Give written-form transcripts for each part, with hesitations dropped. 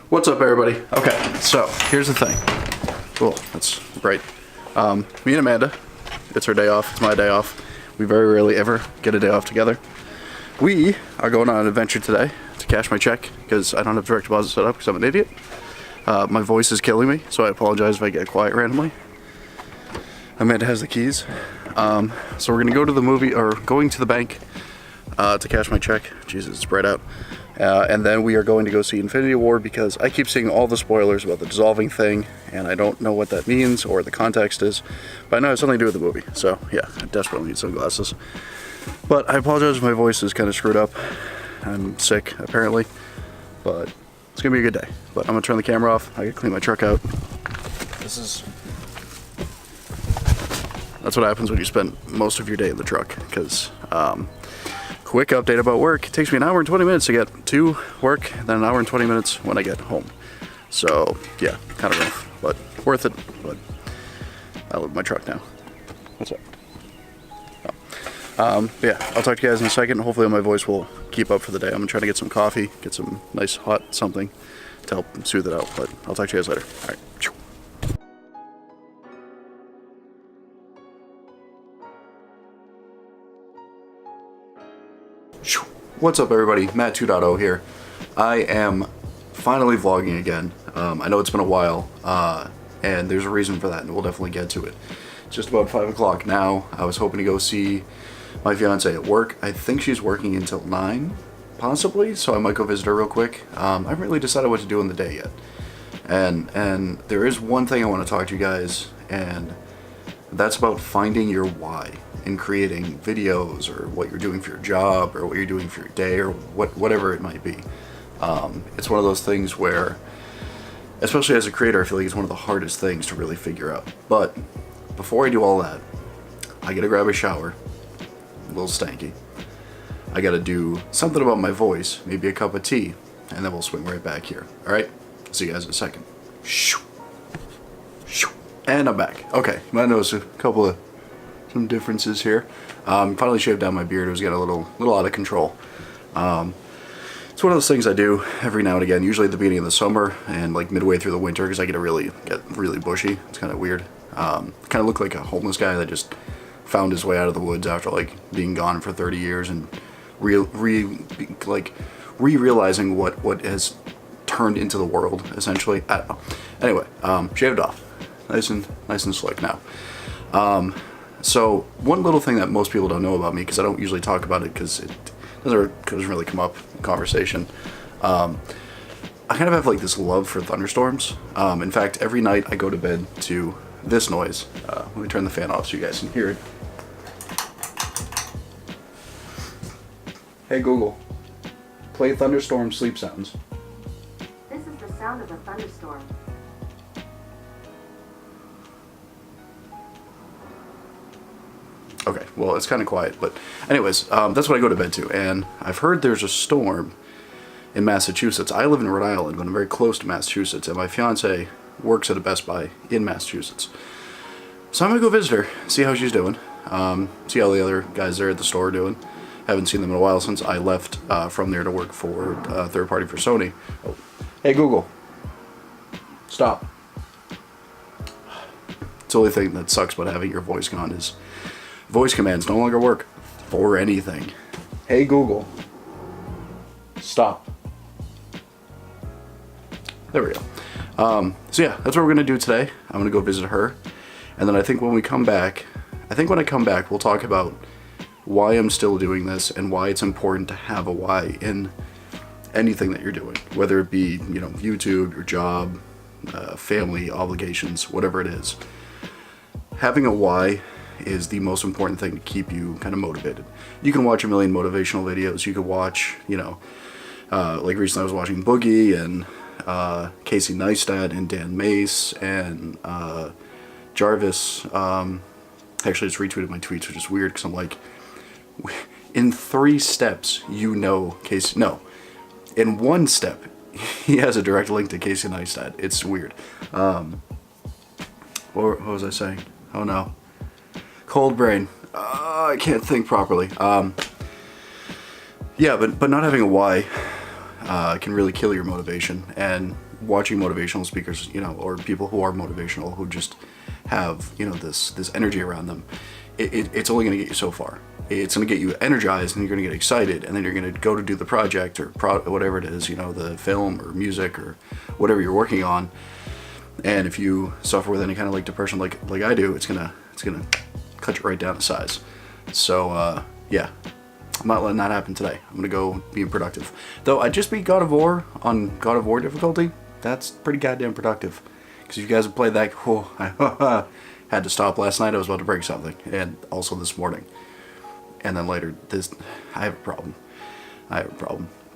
What's up, everybody? Okay, so here's the thing. Oh, that's bright. Me and Amanda, it's her day off, it's my day off. We very rarely ever get a day off together. We are going on an adventure today to cash my check because I don't have direct deposit set up because I'm an idiot. My voice is killing me, so I apologize if I get quiet randomly. Amanda has the keys. So we're gonna go to the movie, or going to the bank to cash my check. Jesus, it's bright out. And then we are going to go see Infinity War because I keep seeing all the spoilers about the dissolving thing, and I don't know what that means or the context is, but I know it has something to do with the movie. So yeah, I desperately need sunglasses. But I apologize if my voice is kind of screwed up. I'm sick, apparently, but it's gonna be a good day. But I'm gonna turn the camera off. I gotta clean my truck out. That's what happens when you spend most of your day in the truck, because quick update about work. It takes me an hour and 20 minutes to get to work, then an hour and 20 minutes when I get home. So yeah, kind of rough, but worth it. But I love my truck now. What's up? Yeah, I'll talk to you guys in a second. Hopefully my voice will keep up for the day. I'm gonna try to get some coffee, get some nice hot something to help soothe it out, but I'll talk to you guys later. All right. What's up, everybody? Matt 2.0 here. I am finally vlogging again. I know it's been a while, and there's a reason for that, and we'll definitely get to it. It's just about 5 o'clock now. I was hoping to go see my fiance at work. I think she's working until 9, possibly, so I might go visit her real quick. I haven't really decided what to do in the day yet. And there is one thing I want to talk to you guys, and that's about finding your why in creating videos, or what you're doing for your job, or what you're doing for your day, or whatever it might be. It's one of those things where, especially as a creator, I feel like it's one of the hardest things to really figure out. But before I do all that, I gotta grab a shower, a little stanky. I gotta do something about my voice, maybe a cup of tea, and then we'll swing right back here. All right, see you guys in a second. And I'm back. Okay, you might notice a couple of some differences here. Finally shaved down my beard. It was getting a little out of control. It's one of those things I do every now and again, usually at the beginning of the summer and like midway through the winter, because I get really bushy. It's kind of weird. Kind of look like a homeless guy that just found his way out of the woods after like being gone for 30 years and realizing what has turned into the world, essentially. I don't know. Anyway, shaved off. Nice and slick now. So one little thing that most people don't know about me, because I don't usually talk about it because it doesn't really come up in conversation. I kind of have like this love for thunderstorms. In fact, every night I go to bed to this noise. Let me turn the fan off so you guys can hear it. Hey Google, play thunderstorm sleep sounds. This is the sound of a thunderstorm. Okay, well, it's kind of quiet, but anyways, that's what I go to bed to, and I've heard there's a storm in Massachusetts. I live in Rhode Island, but I'm very close to Massachusetts, and my fiance works at a Best Buy in Massachusetts. So I'm gonna go visit her, see how she's doing, see how the other guys there at the store are doing. Haven't seen them in a while since I left from there to work for a third party for Sony. Oh. Hey Google, stop. It's the only thing that sucks about having your voice gone is voice commands no longer work for anything. Hey Google, stop. There we go. So yeah, that's what we're gonna do today. I'm gonna go visit her, and then I think when I come back, we'll talk about why I'm still doing this and why it's important to have a why in anything that you're doing, whether it be, you know, YouTube, your job, family obligations, whatever it is. Having a why is the most important thing to keep you kind of motivated. You can watch a million motivational videos. You could watch, you know, like recently I was watching Boogie and Casey Neistat and Dan Mace and Jarvis. Actually, just retweeted my tweets, which is weird because I'm like, in 3 steps, you know Casey. No, in 1 step, he has a direct link to Casey Neistat. It's weird. What was I saying? Oh no. Cold brain. I can't think properly. Yeah, but not having a why can really kill your motivation. And watching motivational speakers, or people who are motivational, who just have, this energy around them, it's only going to get you so far. It's going to get you energized, and you're going to get excited, and then you're going to go to do the project or whatever it is, the film or music or whatever you're working on. And if you suffer with any kind of like depression, like I do, it's gonna cut you right down to size. So yeah, I'm not letting that happen today. I'm gonna go being productive. Though I just beat God of War on God of War difficulty. That's pretty goddamn productive. Because if you guys have played that, I had to stop last night. I was about to break something, and also this morning. And then later, I have a problem.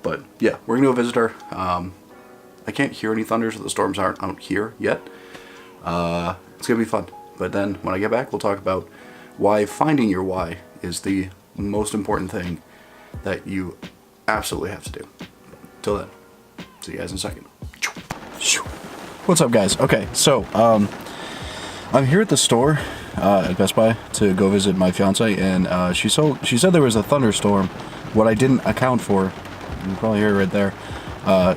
But yeah, we're gonna go visit her. I can't hear any thunders, so the storms aren't out here yet. It's gonna be fun. But then when I get back, we'll talk about why finding your why is the most important thing that you absolutely have to do. Till then, see you guys in a second. What's up, guys? Okay, so I'm here at the store at Best Buy to go visit my fiance, and she said there was a thunderstorm. What I didn't account for, you can probably hear it right there.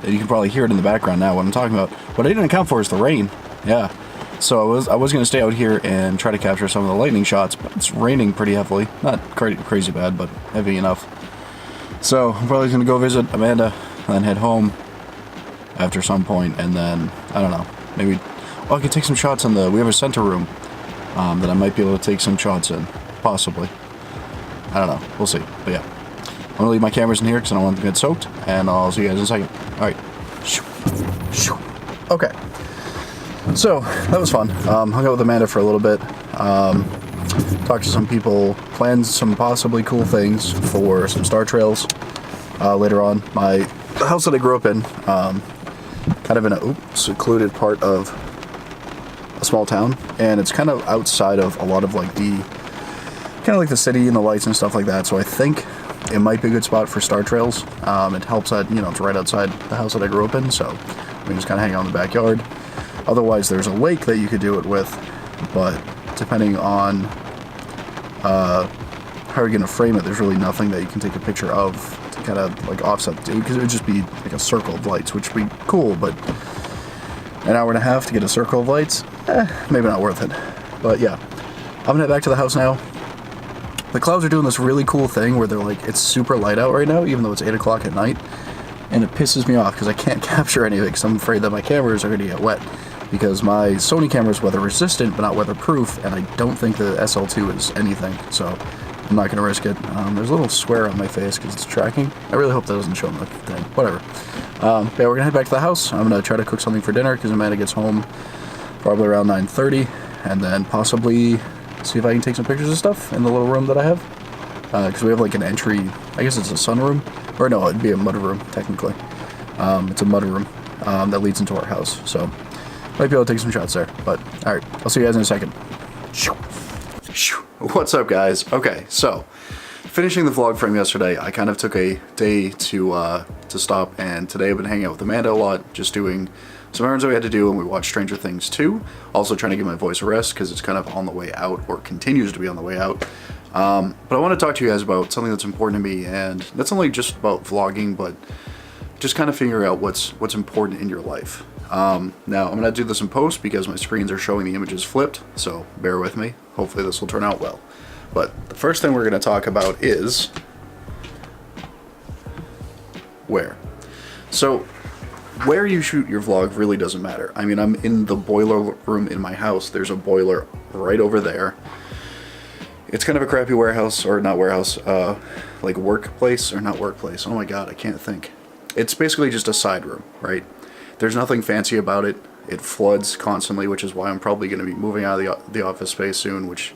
You can probably hear it in the background now, what I'm talking about. What I didn't account for is the rain. Yeah. So I was going to stay out here and try to capture some of the lightning shots, but it's raining pretty heavily. Not crazy bad, but heavy enough. So I'm probably going to go visit Amanda and then head home after some point, and then, I don't know, maybe, I could take some shots in we have a center room that I might be able to take some shots in, possibly. I don't know, we'll see, but yeah. I'm going to leave my cameras in here because I don't want them to get soaked, and I'll see you guys in a second. Alright. Okay. So, that was fun. Hung out with Amanda for a little bit. Talked to some people, planned some possibly cool things for some Star Trails later on. The house that I grew up in, kind of in a secluded part of a small town, and it's kind of outside of a lot of like the city and the lights and stuff like that, so I think it might be a good spot for Star Trails. It helps that, it's right outside the house that I grew up in, so we can just kind of hang out in the backyard. Otherwise, there's a lake that you could do it with, but depending on how you're going to frame it, there's really nothing that you can take a picture of to kind of like offset the two, because it would just be like a circle of lights, which would be cool, but an hour and a half to get a circle of lights, maybe not worth it. But yeah, I'm going to head back to the house now. The clouds are doing this really cool thing where they're like, it's super light out right now, even though it's 8 o'clock at night. And it pisses me off because I can't capture any of it because I'm afraid that my cameras are going to get wet. Because my Sony camera is weather resistant, but not weatherproof, and I don't think the SL2 is anything, so I'm not going to risk it. There's a little square on my face because it's tracking. I really hope that doesn't show in the thing. Whatever. Yeah, we're going to head back to the house. I'm going to try to cook something for dinner because Amanda gets home probably around 9:30, and then possibly see if I can take some pictures of stuff in the little room that I have. Because we have like an entry, I guess it's a sunroom, or no, it'd be a mudroom technically. It's a mudroom that leads into our house, so might be able to take some shots there. But alright, I'll see you guys in a second. What's up, guys? Okay, so finishing the vlog from yesterday, I kind of took a day to stop, and today I've been hanging out with Amanda a lot, just doing some errands that we had to do, and we watched Stranger Things 2. Also trying to give my voice a rest because it's kind of on the way out, or continues to be on the way out. But I want to talk to you guys about something that's important to me, and that's only just about vlogging, but just kind of figuring out what's important in your life. Now, I'm going to do this in post because my screens are showing the images flipped, so bear with me. Hopefully this will turn out well. But the first thing we're going to talk about is where. So, where you shoot your vlog really doesn't matter. I mean, I'm in the boiler room in my house. There's a boiler right over there. It's kind of a crappy warehouse, or not warehouse, like workplace, or not workplace. Oh my god, I can't think. It's basically just a side room, right? There's nothing fancy about it. It floods constantly, which is why I'm probably going to be moving out of the office space soon, which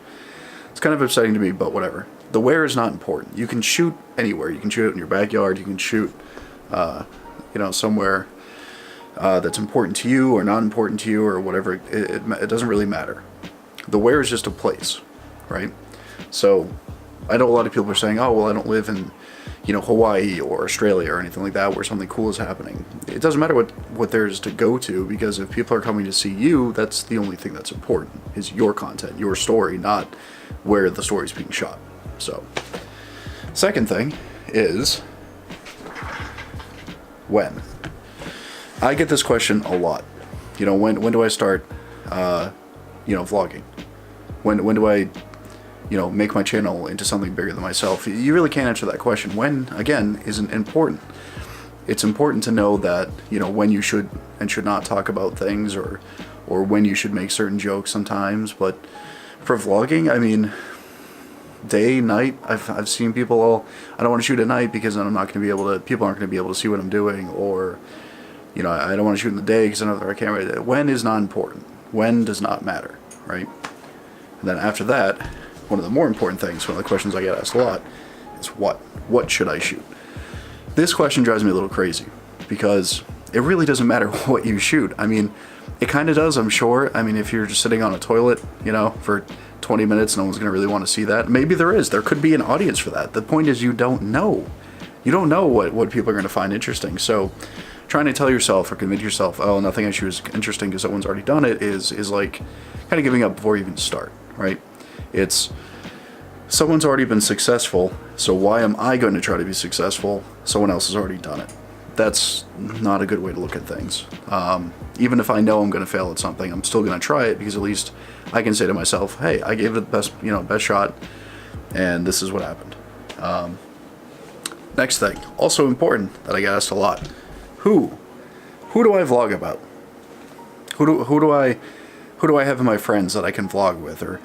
is kind of upsetting to me, but whatever. The where is not important. You can shoot anywhere. You can shoot it in your backyard. You can shoot, somewhere that's important to you or not important to you or whatever. It doesn't really matter. The where is just a place, right? So I know a lot of people are saying, oh, well, I don't live in, Hawaii or Australia or anything like that where something cool is happening. It doesn't matter what there is to go to, because if people are coming to see you, that's the only thing that's important, is your content, your story, not where the story is being shot. So, second thing is When? I get this question a lot. When do I start, vlogging? When do I, make my channel into something bigger than myself? You really can't answer that question. When, again, isn't important. It's important to know that, when you should and should not talk about things, or when you should make certain jokes sometimes. But for vlogging, I mean, day, night, I've seen people I don't want to shoot at night because then I'm not going to be able to, people aren't going to be able to see what I'm doing, or, I don't want to shoot in the day because I don't have the right camera. When is not important. When does not matter, right? And then after that, one of the more important things, one of the questions I get asked a lot, is what? What should I shoot? This question drives me a little crazy because it really doesn't matter what you shoot. I mean, it kind of does, I'm sure. I mean, if you're just sitting on a toilet, for 20 minutes, no one's going to really want to see that. Maybe there is. There could be an audience for that. The point is you don't know. You don't know what people are going to find interesting. So trying to tell yourself or convince yourself, oh, nothing I shoot is interesting because someone's already done it is like kind of giving up before you even start, right? It's someone's already been successful, so why am I going to try to be successful? Someone else has already done it. That's not a good way to look at things. Even if I know I'm going to fail at something, I'm still going to try it because at least I can say to myself, hey, I gave it the best shot, and this is what happened. Next thing, also important that I get asked a lot, who do I vlog about? Who do I have in my friends that I can vlog with, or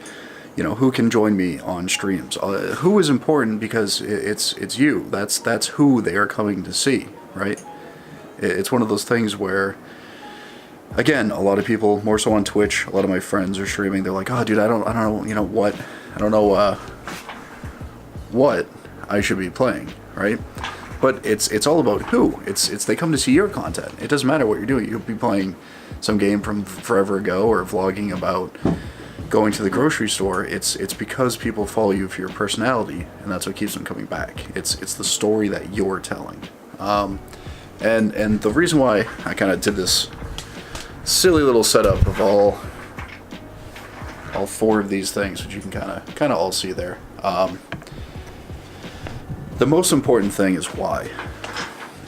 who can join me on streams? Who is important because it's you. That's who they are coming to see, right? It's one of those things where, again, a lot of people, more so on Twitch, a lot of my friends are streaming. They're like, oh, dude, I don't know, what I should be playing, right? But it's all about who. It's they come to see your content. It doesn't matter what you're doing. You could be playing some game from forever ago or vlogging about going to the grocery store. It's because people follow you for your personality, and that's what keeps them coming back. It's the story that you're telling. And the reason why I kind of did this silly little setup of all four of these things, which you can kind of all see there. The most important thing is why.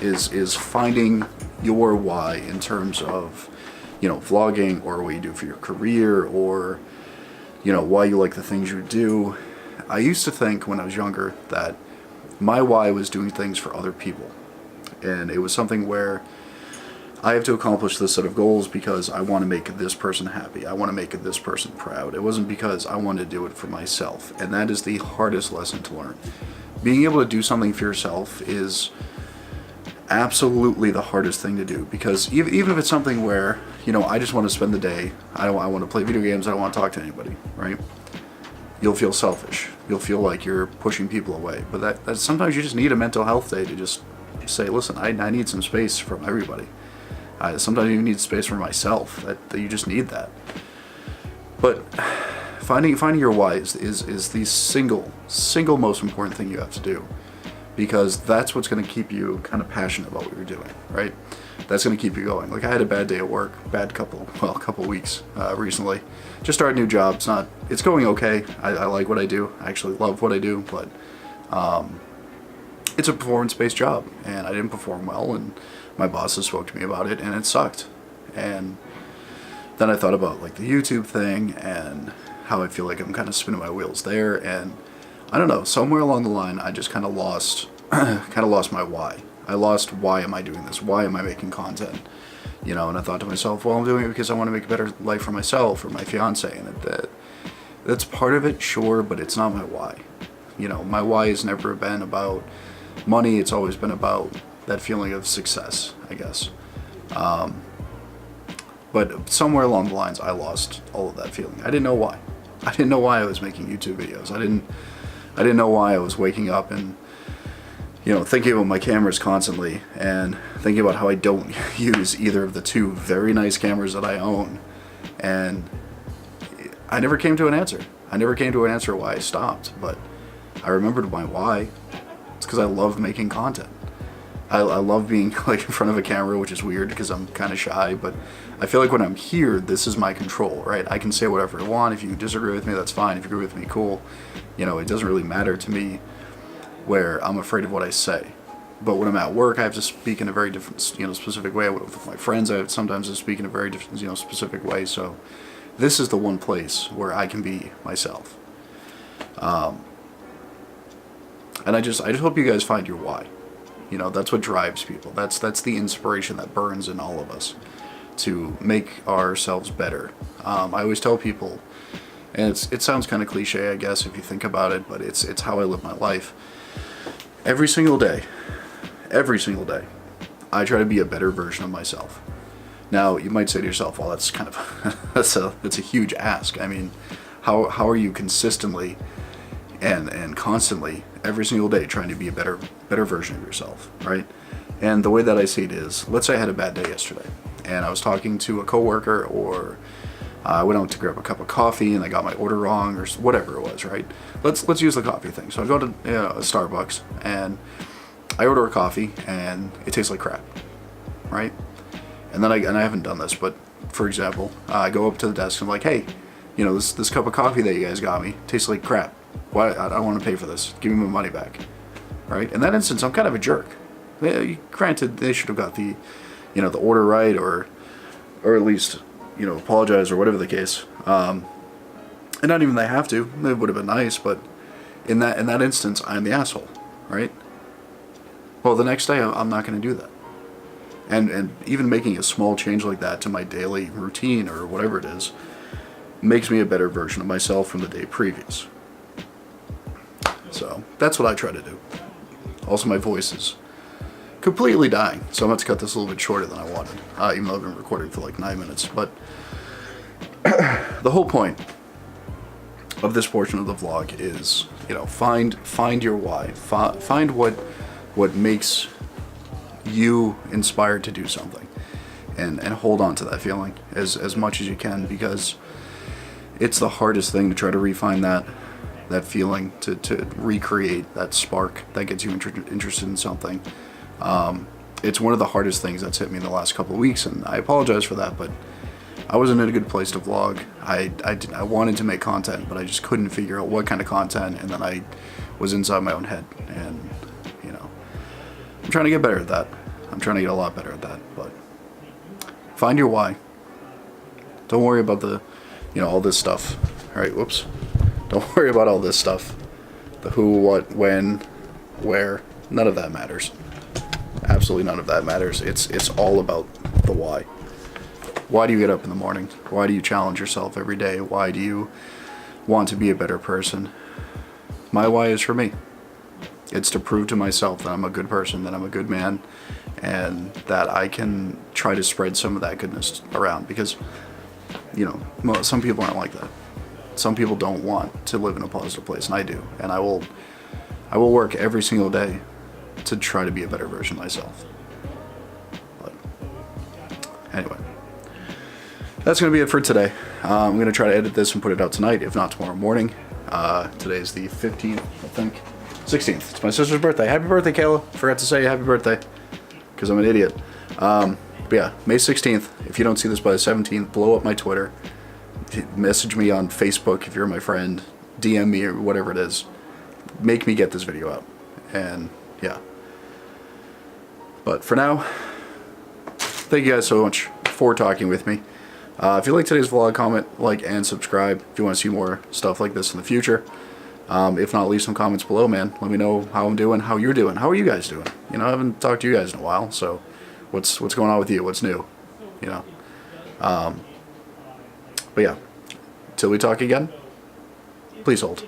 Is finding your why in terms of, vlogging, or what you do for your career, or, why you like the things you do. I used to think when I was younger that my why was doing things for other people. And it was something where I have to accomplish this set of goals because I want to make this person happy. I want to make this person proud. It wasn't because I wanted to do it for myself. And that is the hardest lesson to learn. Being able to do something for yourself is absolutely the hardest thing to do, because even if it's something where, I just want to spend the day, I want to play video games, I don't want to talk to anybody, right? You'll feel selfish. You'll feel like you're pushing people away. But that sometimes you just need a mental health day to just say, listen, I need some space from everybody. Sometimes you need space for myself. That you just need that. But finding your why is the single most important thing you have to do, because that's what's going to keep you kind of passionate about what you're doing, right? That's going to keep you going. Like, I had a bad day at work, couple weeks recently. Just started a new job. It's going okay. I like what I do. I actually love what I do, but it's a performance-based job, and I didn't perform well, and my bosses spoke to me about it, and it sucked. And then I thought about like the YouTube thing and how I feel like I'm kind of spinning my wheels there, and I don't know, somewhere along the line I just kind of lost my why. I lost, why am I doing this? Why am I making content? And I thought to myself, well, I'm doing it because I want to make a better life for myself or my fiance, and that's part of it, sure, but it's not my why. My why has never been about money. It's always been about that feeling of success, I guess. But somewhere along the lines, I lost all of that feeling. I didn't know why. I didn't know why I was making YouTube videos. I didn't know why I was waking up and, thinking about my cameras constantly and thinking about how I don't use either of the two very nice cameras that I own. And I never came to an answer. I never came to an answer why I stopped, but I remembered my why. It's because I love making content. I love being like in front of a camera, which is weird because I'm kind of shy, but I feel like when I'm here, this is my control, right? I can say whatever I want. If you disagree with me, that's fine. If you agree with me, cool. It doesn't really matter to me where I'm afraid of what I say, But when I'm at work, I have to speak in a very different, specific way. With my friends, I sometimes have to speak in a very different, specific way. So this is the one place where I can be myself. And I just hope you guys find your why. That's what drives people. That's the inspiration that burns in all of us to make ourselves better. I always tell people, and it sounds kind of cliche, I guess, if you think about it, but it's how I live my life. Every single day, I try to be a better version of myself. Now, you might say to yourself, well, that's kind of that's a huge ask. I mean, how are you consistently and constantly every single day trying to be a better version of yourself, right? And the way that I see it is, let's say I had a bad day yesterday, and I was talking to a coworker, or I went out to grab a cup of coffee and I got my order wrong, or whatever it was, right? Let's use the coffee thing. So I go to a Starbucks and I order a coffee and it tastes like crap, right? And then I haven't done this, but for example, I go up to the desk and I'm like, hey, this cup of coffee that you guys got me tastes like crap. Why? I don't want to pay for this. Give me my money back, right? In that instance, I'm kind of a jerk. Granted, they should have got the order right, or at least apologize or whatever the case. And not even they have to. It would have been nice, but in that instance, I'm the asshole, right? Well, the next day, I'm not going to do that. And even making a small change like that to my daily routine or whatever it is makes me a better version of myself from the day previous. So that's what I try to do. Also, my voice is completely dying, so I'm going to cut this a little bit shorter than I wanted, even though I've been recording for like 9 minutes. But the whole point of this portion of the vlog is, find your why. Find what makes you inspired to do something, and hold on to that feeling as much as you can, because it's the hardest thing to try to refine that feeling, to recreate that spark that gets you interested in something. It's one of the hardest things that's hit me in the last couple of weeks, and I apologize for that, but I wasn't in a good place to vlog. I wanted to make content, but I just couldn't figure out what kind of content, and then I was inside my own head, and I'm trying to get better at that. I'm trying to get a lot better at that, but find your why. Don't worry about all this stuff. All right, whoops. Don't worry about all this stuff. The who, what, when, where. None of that matters. Absolutely none of that matters. It's all about the why. Why do you get up in the morning? Why do you challenge yourself every day? Why do you want to be a better person? My why is for me. It's to prove to myself that I'm a good person, that I'm a good man, and that I can try to spread some of that goodness around, because some people aren't like that. Some people don't want to live in a positive place, and I do. And I will work every single day to try to be a better version of myself. But anyway, that's going to be it for today. I'm going to try to edit this and put it out tonight, if not tomorrow morning. Today's the 15th, I think. 16th. It's my sister's birthday. Happy birthday, Kayla. Forgot to say happy birthday, because I'm an idiot. But yeah, May 16th. If you don't see this by the 17th, blow up my Twitter. Message me on Facebook if you're my friend. DM me or whatever it is. Make me get this video out. And yeah. But for now, thank you guys so much for talking with me. If you like today's vlog, comment, like, and subscribe if you want to see more stuff like this in the future. If not, leave some comments below, man. Let me know how I'm doing, how you're doing. How are you guys doing? I haven't talked to you guys in a while, so what's going on with you? What's new? But yeah, till we talk again, please hold.